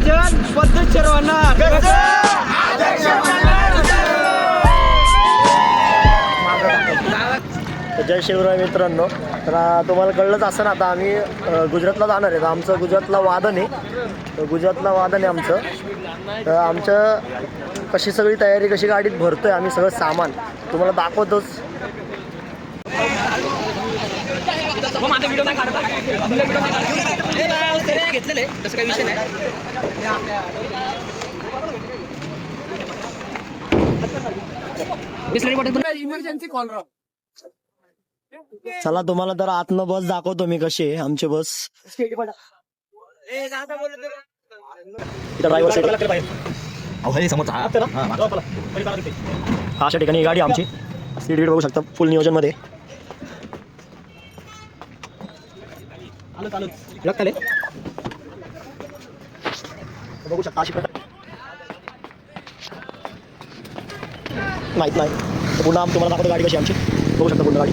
नियोजन पद्धतशीर होणार. जय शिवराय मित्रांनो. तर तुम्हाला कळलंच असं ना, आता आम्ही गुजरातला जाणार आहे. तर आमचं गुजरातला वादन आहे. तर गुजरातला वादन आहे आमचं. तर आमचं कशी सगळी तयारी, कशी गाडीत भरतो आहे आम्ही सगळं सामान तुम्हाला दाखवतोच. घेतलेलं तसं काही विषय नाही. इमर्जन्सी कॉल राव. चला तुम्हाला तर आतनं बस दाखवतो मी कशी आहे आमची बस. अशा ठिकाणी गाडी आमची सीट बघू शकता फुल नियोजन मध्ये. बघू शकता अशी माहित नाही. पुन्हा तुम्हाला दाखवतो गाडी कशी आमची. बघू शकता पूर्ण गाडी.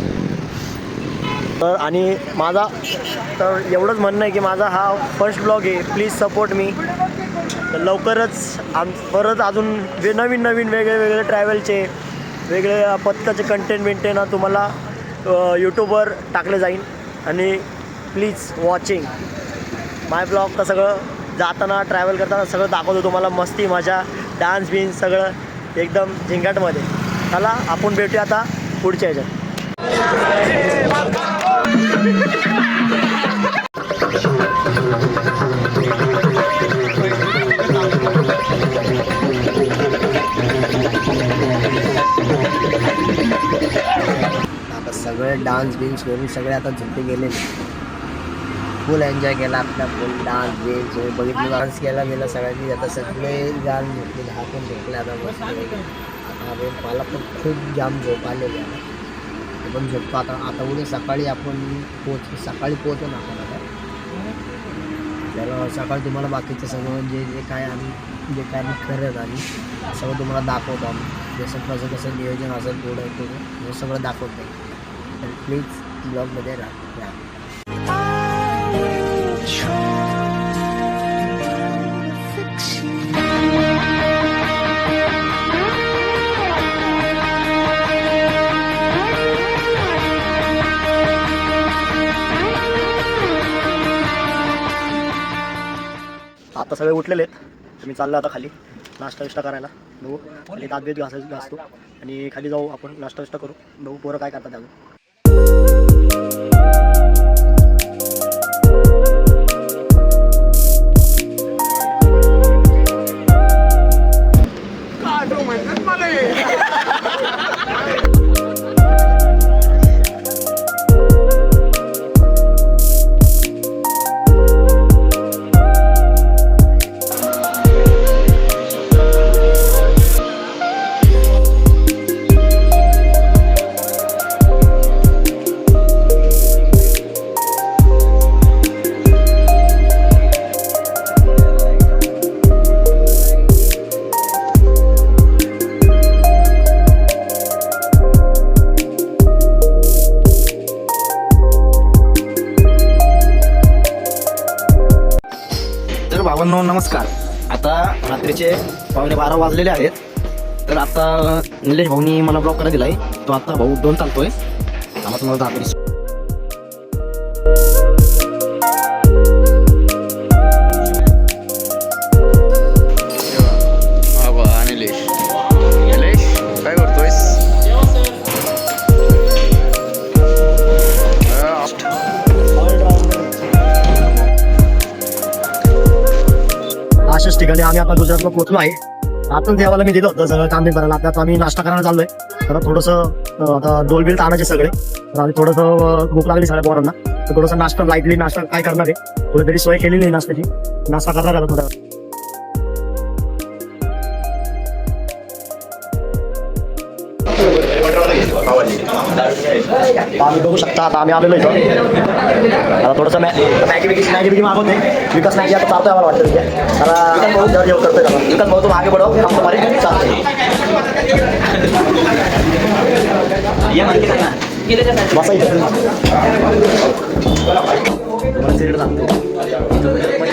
तर आणि माझा तर एवढंच म्हणणं आहे की माझा हा फर्स्ट ब्लॉग आहे. Please support me. तर लवकरच परत अजून नवीन वेगळे ट्रॅव्हलचे वेगळे पथकाचे कंटेंट ना तुम्हाला यूट्यूबवर टाकले जाईल. आणि प्लीज वॉचिंग माय ब्लॉग. तर सगळं जाताना ट्रॅव्हल करताना सगळं दाखवतो तुम्हाला. मस्ती मजा डान्स बिन्स सगळं एकदम झिंगाटमध्ये. चला आपण भेटूया आता पुढच्या ह्याच्यात. आता सगळे डान्स बिन्स करून सगळे आता झोपे गेले. फुल एन्जॉय केला आपला. फुल डान्स बिन्स बघितलं. डान्स केला सगळ्यांनी. आता सगळे गाण झोपले. हा पण झोपले आता मस्त. अरे मला पण खूप जाम झोप आलेली आहे. पण झोपतो आता उद्या सकाळी आपण सकाळी पोहोचू ना आपण आता. तर सकाळी तुम्हाला बाकीचं सगळं जे काय आम्ही करत आणि सगळं तुम्हाला दाखवतो आम्ही. जसं कसं नियोजन असेल पुढं हे सगळं दाखवतो. तर प्लीज ब्लॉगमध्ये राहा. आता सगळे उठलेले आहेत. मी चाललो आता खाली नाश्ता करायला. बघू खाली दात घासतो आणि खाली जाऊ आपण नाश्ता करू. बघू पोरं काय करतात अजून. भावांनो नमस्कार. आता रात्रीचे 12:15 वाजलेले आहेत. तर आता निलेश भाऊनी मला ब्लॉक करायला दिलाय. तो आता भाऊ 2 चालतोय. आम्हाला तुम्हाला दाखवतो. काय करतोयस? अशाच ठिकाणी आम्ही आता गुजरातला पोहोचलो आहे. आता देवाला मी दिलं होतं सगळं काम करायला. आता आम्ही नाश्ता करायला चाललोय. तर थोडंसं आता डोलबिल ताणायचे सगळे. तर आम्ही थोडंसं भूक लागली सगळ्या पोरांना. तर थोडंसं नाश्ता लाईटली नाश्ता काय करणार आहे. थोडी तरी सोय केलेली आहे नाश्त्याची. नाश्ता करणार आहे थोडा. आम्ही बघू शकता आता आम्ही आलेलो इथं. आता थोडंसं मॅगी मागवते. विकास मॅगी आता चालतोय आम्हाला वाटतं. त्याला बहुत दर येऊ करतोय. विकास भाऊ तुम आगे बढ़ो, हम तुम्हारे साथ हैं. बसा इथं. तुम्हाला सिरियल सांगतो.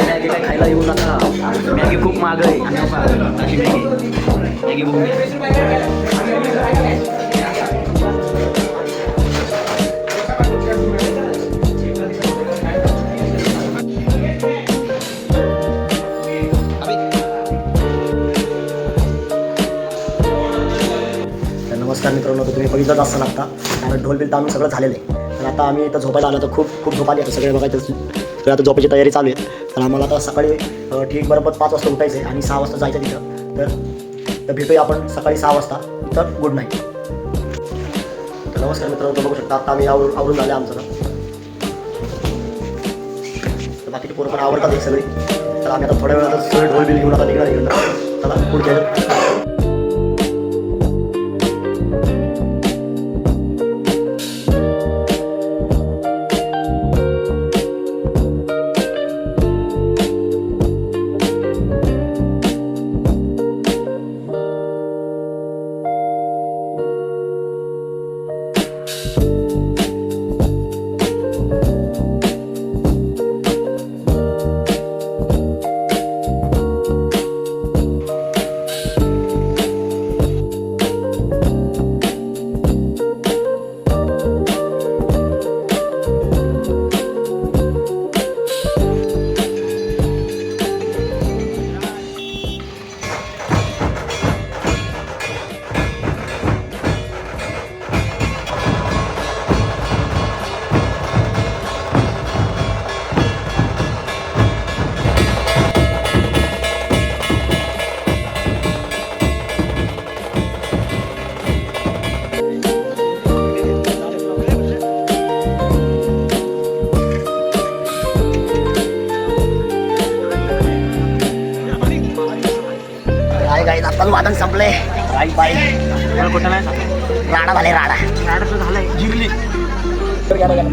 मॅगी काय खायला येऊ नका. मॅगी मॅगी खूप महाग आहे अशी मॅगी बघून नमस्कार मित्रांनो, तर तुम्ही बघितलंच असताना आता कारण ढोल बिल ताणून सगळं झालेलं आहे. तर आता आम्ही इथं झोपायला आलो तर खूप झोप आली. आता सगळे बघायचं तर आता झोपायची तयारी चालू आहे. तर आम्हाला आता सकाळी ठीक बरोबर 5 वाजता उठायचं आहे आणि 6 वाजता जायचं तिथं. तर भेटूया आपण सकाळी 6 वाजता. तर गुड नाईट. तर नमस्कार मित्रांनो, तो बघू शकता आता आम्ही आवरून झाले आमचं. तर बाकीचे पोरं पण आवडतात हे सगळे. तर आम्ही आता थोड्या वेळात सगळे ढोल बिल घेऊन आता निघणार घेऊन चला पुढच्या. आत्ताच वादन संपले. बाई कुठं नाही राडा झाले राडा झालंय जिरली सगळं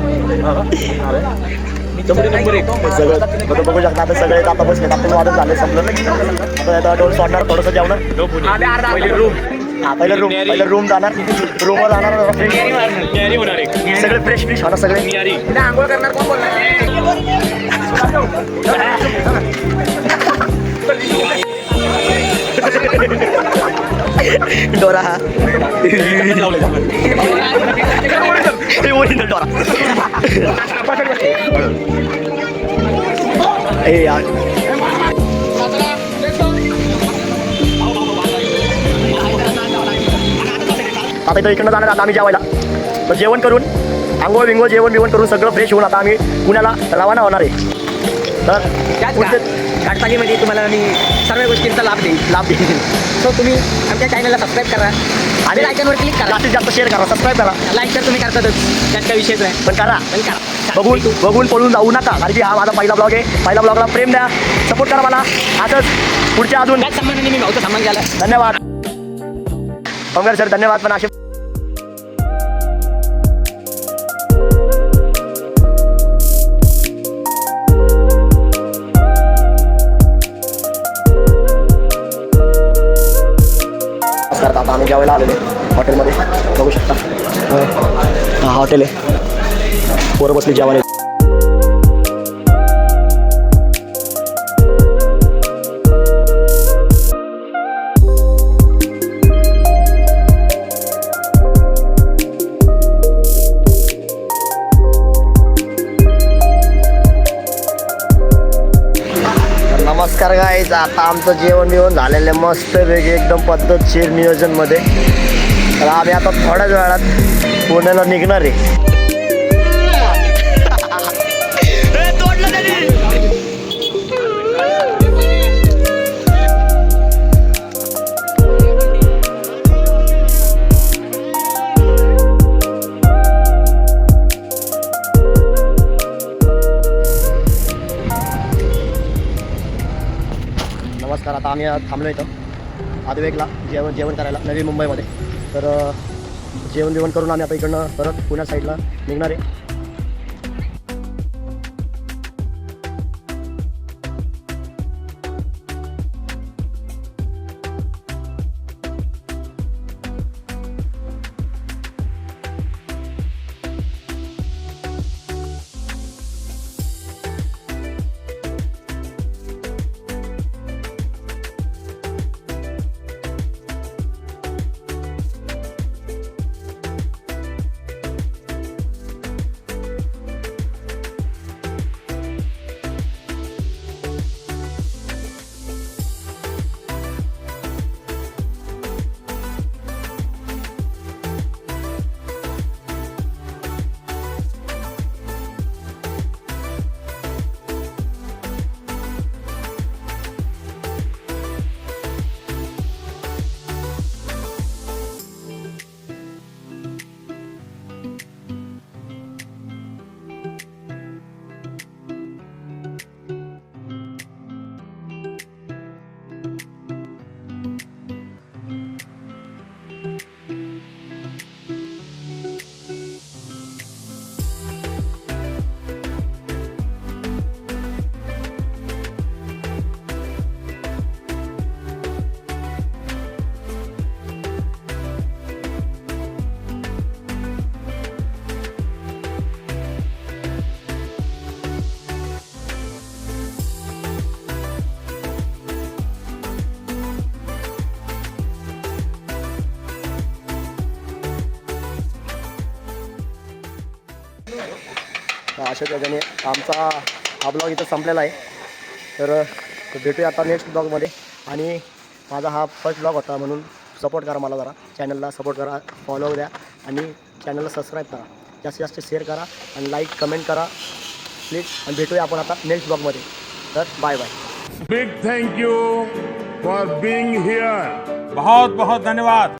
बघू शकता. आता सगळे आता बसले. आता वादन झाले संपलं नाही. आता ढोल सोडणार थोडंसं जेवणार. पहिलं रूम जाणार. रूमवर जाणार सगळे फ्रेश होणार सगळे. आंघोळ करणार कोण बोलणार? डोरा हा डोरा यार. आता इथं इकडनं जाणार आता आम्ही जेवायला. तर जेवण करून आंघोळ बिंगोळ जेवण करून सगळं फ्रेश होऊन आता आम्ही पुण्याला रवाना होणार आहे. तर घाटपालीमध्ये तुम्हाला मी सर्व गोष्टींचा लाभ देईन. सो तुम्ही आमच्या चॅनलला सबस्क्राईब करा आणि लाईकवर क्लिक करा. जास्तीत जास्त शेअर करा, सबस्क्राईब करा. लाईक तर तुम्ही करतातच, त्यात काही विषयच नाही, पण करा. बघून पळून जाऊ नका. कारण की हा माझा पहिला ब्लॉग आहे. पहिला ब्लॉगला प्रेम द्या, सपोर्ट करा मला. आजच पुढच्या अजून त्याच संबंधाने मी भाऊचा सन्मान केला. धन्यवाद पंगर सर, धन्यवाद. पण असे आता आम्ही जेवायला आलेलो हॉटेलमध्ये बघू शकता. हा हॉटेल आहे. पोरं बसली जेवायला. नमस्कार गाईज, आता आमचं जेवण बिवण झालेलं आहे मस्त वेगळी एकदम पद्धतशीर नियोजनमध्ये. तर आम्ही आता थोड्याच वेळात पुण्याला निघणार आहे. नमस्कार, आता आम्ही थांबलो इथं आदिवेगला जेवण करायला नवी मुंबईमध्ये. तर जेवण करून आम्ही आता इकडनं परत पुण्या साईडला निघणार आहे. तर अशा त्याच्याने आमचा हा ब्लॉग इथं संपलेला आहे. तर भेटूया आता नेक्स्ट ब्लॉगमध्ये. आणि माझा हा फर्स्ट ब्लॉग होता म्हणून सपोर्ट करा मला जरा. चॅनलला सपोर्ट करा, फॉलो द्या आणि चॅनलला सबस्क्राईब करा. जास्तीत जास्त शेअर करा आणि लाईक कमेंट करा प्लीज. आणि भेटूया आपण आता नेक्स्ट ब्लॉगमध्ये. तर bye bye. Big thank you for being here. बहुत बहुत धन्यवाद.